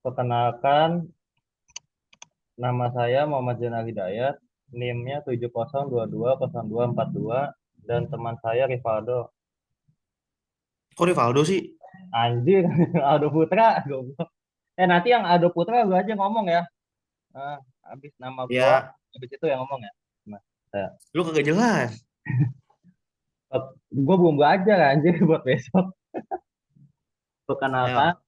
Perkenalkan, nama saya Muhammad Zainal Hidayat, NIM-nya 70220242 dan teman saya Rivaldo. Kok Rivaldo sih? Anjir, Aldo Putra, goblok. Nanti yang Aldo Putra lu aja ngomong ya. Ah, habis nama gua, Ya, habis itu yang ngomong ya. Nah, saya, lu kagak jelas. gua belum belajar anjir buat besok. Perkenalkan, Ayo,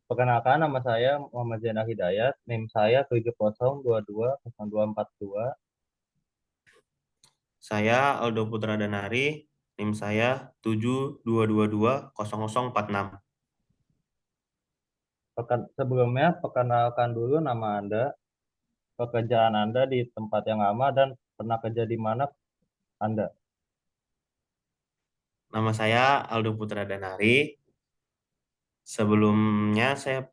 perkenalkan nama saya Muhammad Zainal Hidayat, NIM saya 70220242. saya Aldo Putra Danari, NIM saya 72220046. Sebelumnya, perkenalkan dulu nama Anda, pekerjaan Anda di tempat yang lama, dan pernah kerja di mana Anda. Nama saya Aldo Putra Danari. Sebelumnya saya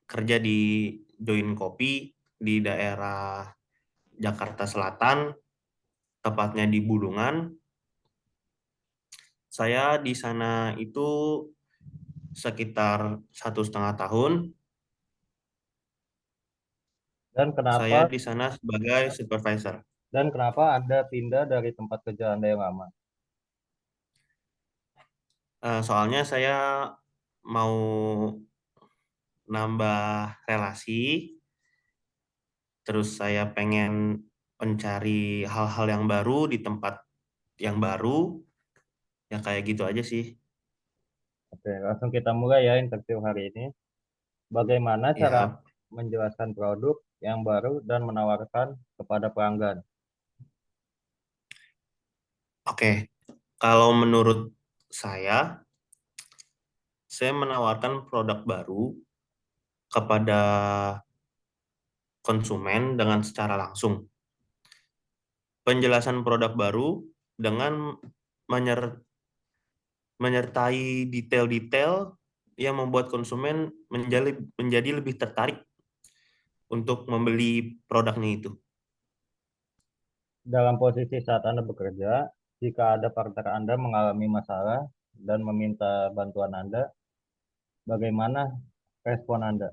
kerja di Join Kopi di daerah Jakarta Selatan, tepatnya di Bulungan. Saya di sana itu sekitar 1,5 tahun. Dan Saya kenapa di sana sebagai supervisor. dan kenapa Anda pindah dari tempat kerja Anda yang lama? Soalnya saya mau nambah relasi, terus saya pengen mencari hal-hal yang baru di tempat yang baru, ya kayak gitu aja sih. Oke, langsung kita mulai ya interview hari ini. Bagaimana cara Ya, menjelaskan produk yang baru dan menawarkan kepada pelanggan? oke. Kalau menurut saya, saya menawarkan produk baru kepada konsumen dengan secara langsung. Penjelasan produk baru dengan menyer- menyertai detail-detail yang membuat konsumen menjadi lebih tertarik untuk membeli produknya itu. Dalam posisi saat Anda bekerja, jika ada partner Anda mengalami masalah dan meminta bantuan Anda, bagaimana respon Anda?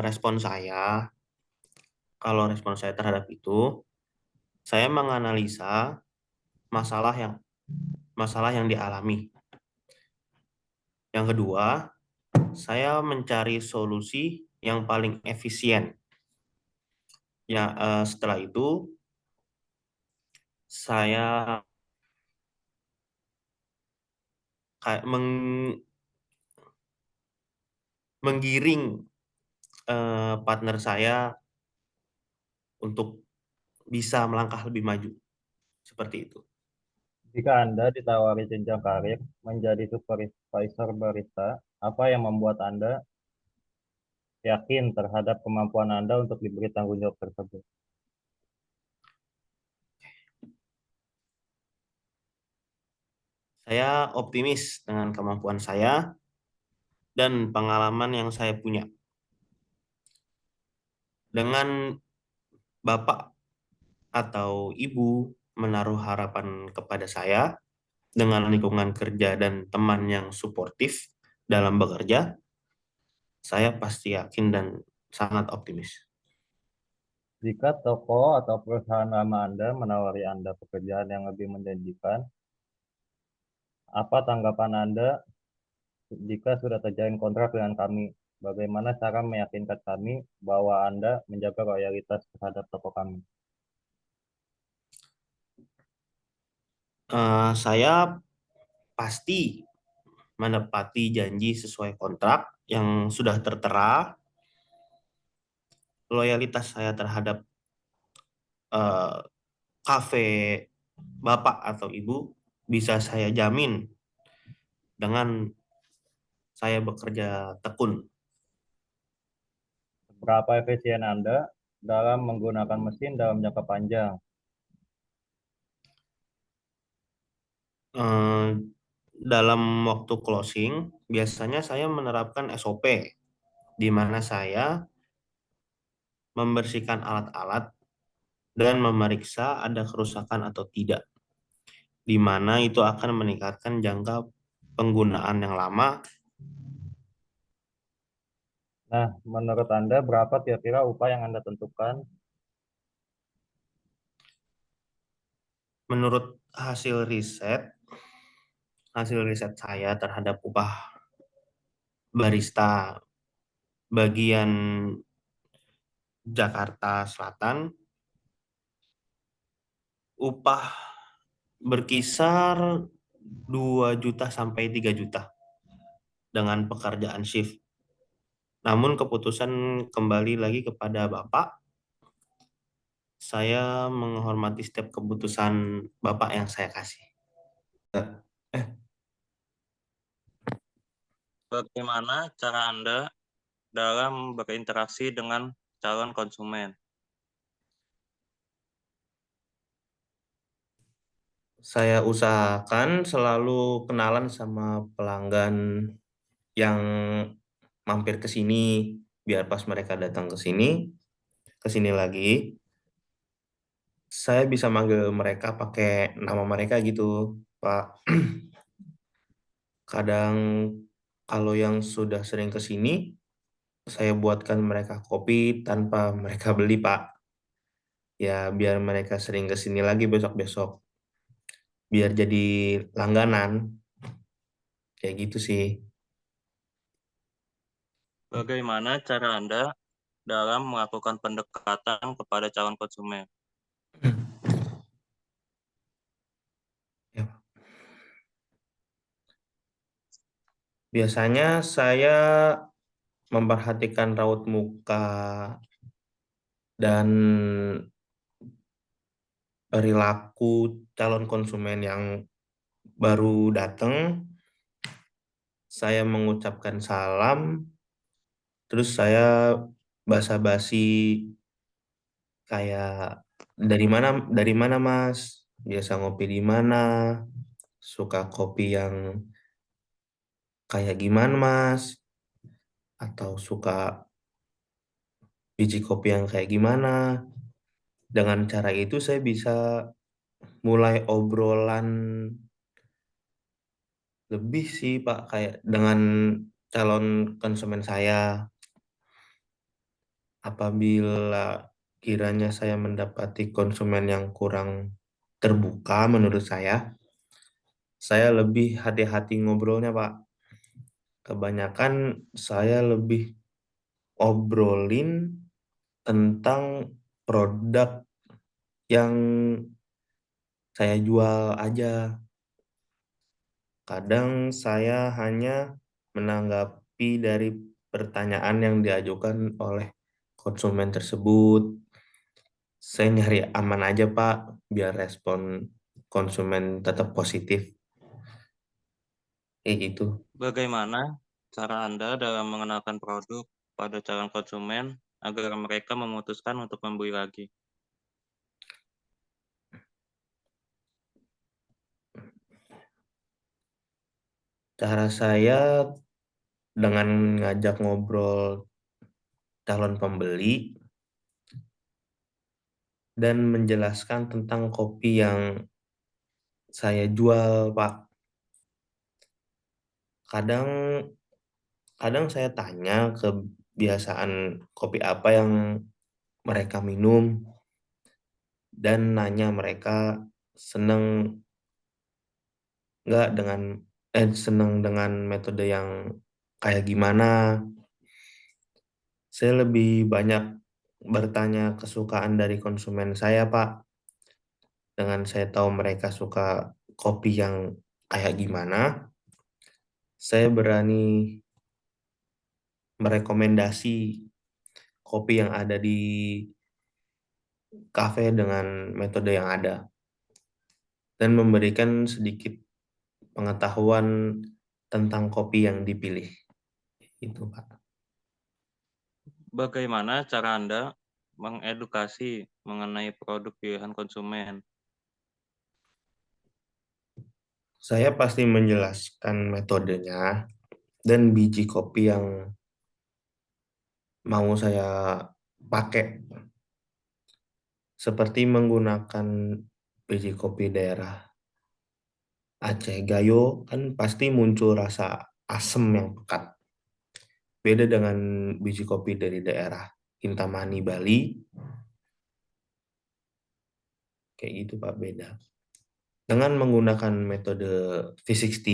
Respon saya, kalau respon saya terhadap itu, saya menganalisa masalah yang masalah yang dialami. Yang kedua, saya mencari solusi yang paling efisien. Ya, setelah itu saya kayak menggiring partner saya untuk bisa melangkah lebih maju seperti itu. Jika Anda ditawari jenjang karir menjadi supervisor barista, apa yang membuat Anda yakin terhadap kemampuan Anda untuk diberi tanggung jawab tersebut? Saya optimis dengan kemampuan saya dan pengalaman yang saya punya. Dengan bapak atau ibu menaruh harapan kepada saya dengan lingkungan kerja dan teman yang suportif dalam bekerja, saya pasti yakin dan sangat optimis. Jika toko atau perusahaan lama Anda menawari Anda pekerjaan yang lebih menjanjikan, apa tanggapan Anda jika sudah terjalin kontrak dengan kami? Bagaimana cara meyakinkan kami bahwa Anda menjaga loyalitas terhadap toko kami? Saya pasti menepati janji sesuai kontrak yang sudah tertera. Loyalitas saya terhadap eh, kafe bapak atau ibu bisa saya jamin dengan saya bekerja tekun. Berapa efisien Anda dalam menggunakan mesin dalam jangka panjang? Eh, dalam waktu closing, biasanya saya menerapkan SOP, di mana saya membersihkan alat-alat dan memeriksa ada kerusakan atau tidak, di mana itu akan meningkatkan jangka penggunaan yang lama Nah, menurut Anda berapa kira-kira upah yang Anda tentukan? Menurut hasil riset saya terhadap upah barista bagian Jakarta Selatan, upah berkisar 2 juta sampai 3 juta dengan pekerjaan shift. Namun keputusan kembali lagi kepada Bapak. Saya menghormati setiap keputusan Bapak yang saya kasih. Eh, Bagaimana cara Anda dalam berinteraksi dengan calon konsumen? saya usahakan selalu kenalan sama pelanggan yang mampir ke sini biar pas mereka datang ke sini lagi, saya bisa manggil mereka pakai nama mereka gitu, Pak. Kadang kalau yang sudah sering ke sini, saya buatkan mereka kopi tanpa mereka beli, Pak. Ya, biar mereka sering ke sini lagi besok-besok. Biar jadi langganan. Kayak gitu sih. Bagaimana cara Anda dalam melakukan pendekatan kepada calon konsumen? Ya. Biasanya saya memperhatikan raut muka dan perilaku calon konsumen yang baru datang. Saya mengucapkan salam, terus saya basa-basi kayak dari mana Mas, biasa ngopi di mana, suka kopi yang kayak gimana Mas, atau suka biji kopi yang kayak gimana. Dengan cara itu saya bisa mulai obrolan lebih sih Pak, kayak dengan calon konsumen saya. Apabila kiranya saya mendapati konsumen yang kurang terbuka menurut saya lebih hati-hati ngobrolnya Pak. Kebanyakan saya lebih obrolin tentang produk yang saya jual aja. Kadang saya hanya menanggapi dari pertanyaan yang diajukan oleh konsumen tersebut. Saya nyari aman aja, Pak, biar respon konsumen tetap positif. Kayak gitu. Bagaimana cara Anda dalam mengenalkan produk pada calon konsumen agar mereka memutuskan untuk membeli lagi? Cara saya dengan ngajak ngobrol calon pembeli dan menjelaskan tentang kopi yang saya jual, Pak. Kadang kadang saya tanya kebiasaan kopi apa yang mereka minum dan nanya mereka seneng nggak seneng dengan metode yang kayak gimana. Saya lebih banyak bertanya kesukaan dari konsumen saya, Pak. Dengan saya tahu mereka suka kopi yang kayak gimana, saya berani merekomendasi kopi yang ada di kafe dengan metode yang ada dan memberikan sedikit pengetahuan tentang kopi yang dipilih. Itu, Pak. Bagaimana cara Anda mengedukasi mengenai produk pilihan konsumen? Saya pasti menjelaskan metodenya dan biji kopi yang mau saya pakai, seperti menggunakan biji kopi daerah Aceh Gayo kan pasti muncul rasa asam yang pekat. Beda dengan biji kopi dari daerah Kintamani, Bali. Kayak gitu Pak, beda. Dengan menggunakan metode V60,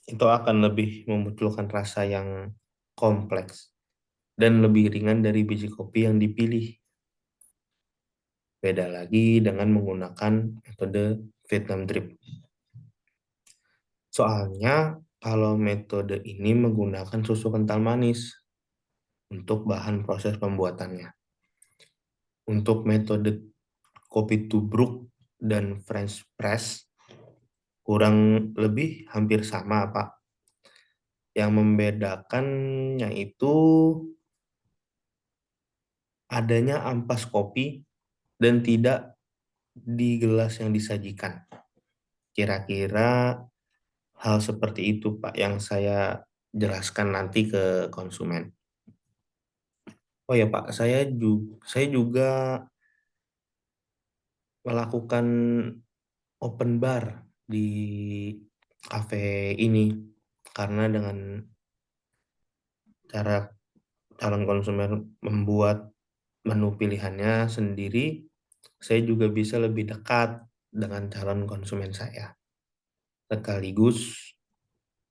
itu akan lebih memunculkan rasa yang kompleks dan lebih ringan dari biji kopi yang dipilih. Beda lagi dengan menggunakan metode Vietnam Drip. Soalnya kalau metode ini menggunakan susu kental manis untuk bahan proses pembuatannya. Untuk metode kopi tubruk dan French press kurang lebih hampir sama, Pak. Yang membedakannya itu adanya ampas kopi dan tidak di gelas yang disajikan. Kira-kira hal seperti itu, Pak, yang saya jelaskan nanti ke konsumen. Oh ya, Pak, saya juga melakukan open bar di kafe ini karena dengan cara calon konsumen membuat menu pilihannya sendiri, saya juga bisa lebih dekat dengan calon konsumen saya. Sekaligus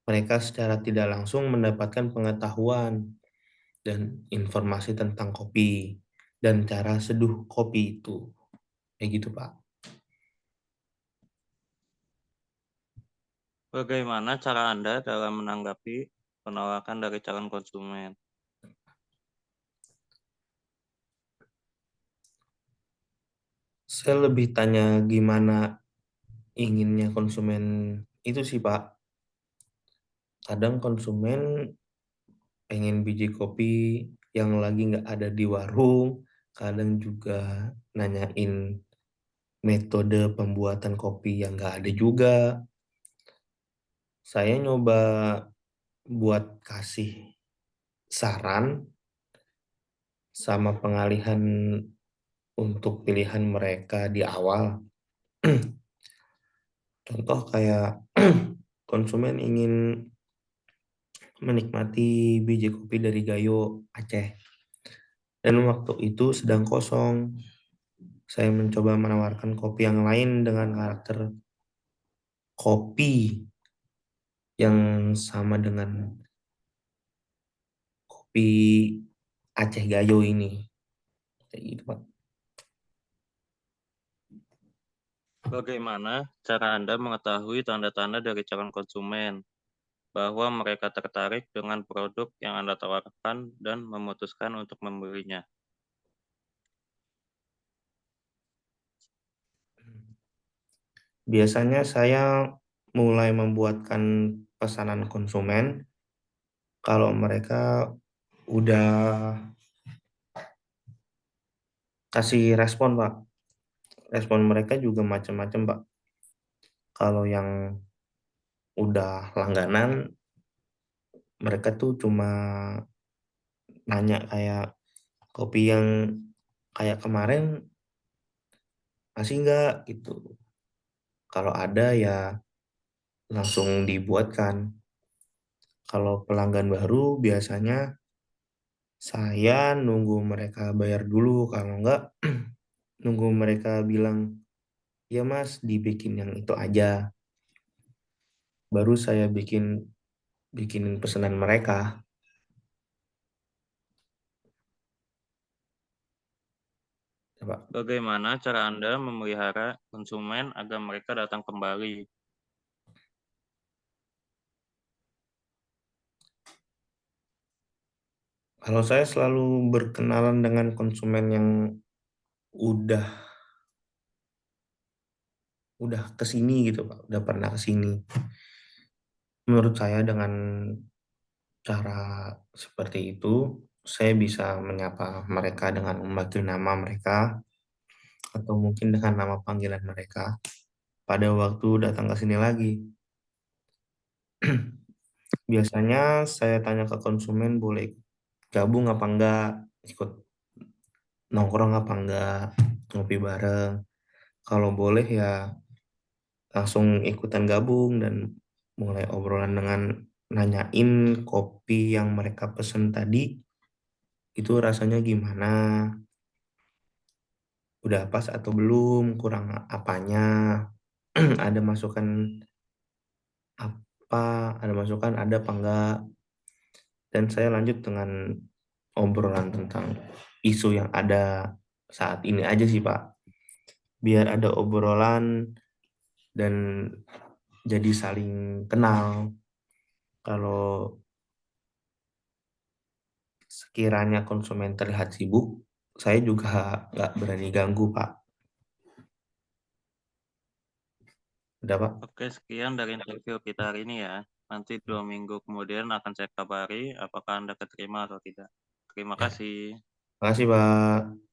mereka secara tidak langsung mendapatkan pengetahuan dan informasi tentang kopi dan cara seduh kopi itu. Kayak gitu, Pak. Bagaimana cara Anda dalam menanggapi penolakan dari calon konsumen? Saya lebih tanya gimana inginnya konsumen itu sih, Pak. Kadang konsumen pengen biji kopi yang lagi nggak ada di warung, kadang juga nanyain metode pembuatan kopi yang nggak ada juga. Saya nyoba buat kasih saran sama pengalihan untuk pilihan mereka di awal. Contoh kayak konsumen ingin menikmati biji kopi dari Gayo Aceh. Dan waktu itu sedang kosong. Saya mencoba menawarkan kopi yang lain dengan karakter kopi yang sama dengan kopi Aceh Gayo ini. Kayak gitu, Pak. Bagaimana cara Anda mengetahui tanda-tanda dari calon konsumen bahwa mereka tertarik dengan produk yang Anda tawarkan dan memutuskan untuk membelinya? Biasanya saya mulai membuatkan pesanan konsumen kalau mereka udah kasih respon, Pak. Respon mereka juga macam-macam, Pak. Kalau yang udah langganan, mereka tuh cuma nanya kayak kopi yang kayak kemarin masih nggak gitu. Kalau ada ya langsung dibuatkan. Kalau pelanggan baru biasanya saya nunggu mereka bayar dulu. Kalau nggak nunggu mereka bilang, ya Mas dibikin yang itu aja. Baru saya bikinin pesanan mereka. Coba. Bagaimana cara Anda memelihara konsumen agar mereka datang kembali? Kalau saya selalu berkenalan dengan konsumen yang udah kesini gitu Pak, udah pernah kesini. Menurut saya dengan cara seperti itu, saya bisa menyapa mereka dengan memanggil nama mereka atau mungkin dengan nama panggilan mereka pada waktu datang ke sini lagi. Biasanya saya tanya ke konsumen boleh gabung apa enggak, ikut nongkrong apa enggak, ngopi bareng. Kalau boleh ya langsung ikutan gabung dan mulai obrolan dengan nanyain kopi yang mereka pesen tadi itu rasanya gimana, udah pas atau belum, kurang apanya, ada masukan ada apa enggak, dan saya lanjut dengan obrolan tentang isu yang ada saat ini aja sih Pak, biar ada obrolan dan jadi saling kenal. Kalau sekiranya konsumen terlihat sibuk, saya juga nggak berani ganggu Pak. Udah Pak? Oke, sekian dari interview kita hari ini ya. Nanti 2 minggu kemudian akan saya kabari apakah Anda keterima atau tidak. Terima Ya. kasih. Makasih Pak.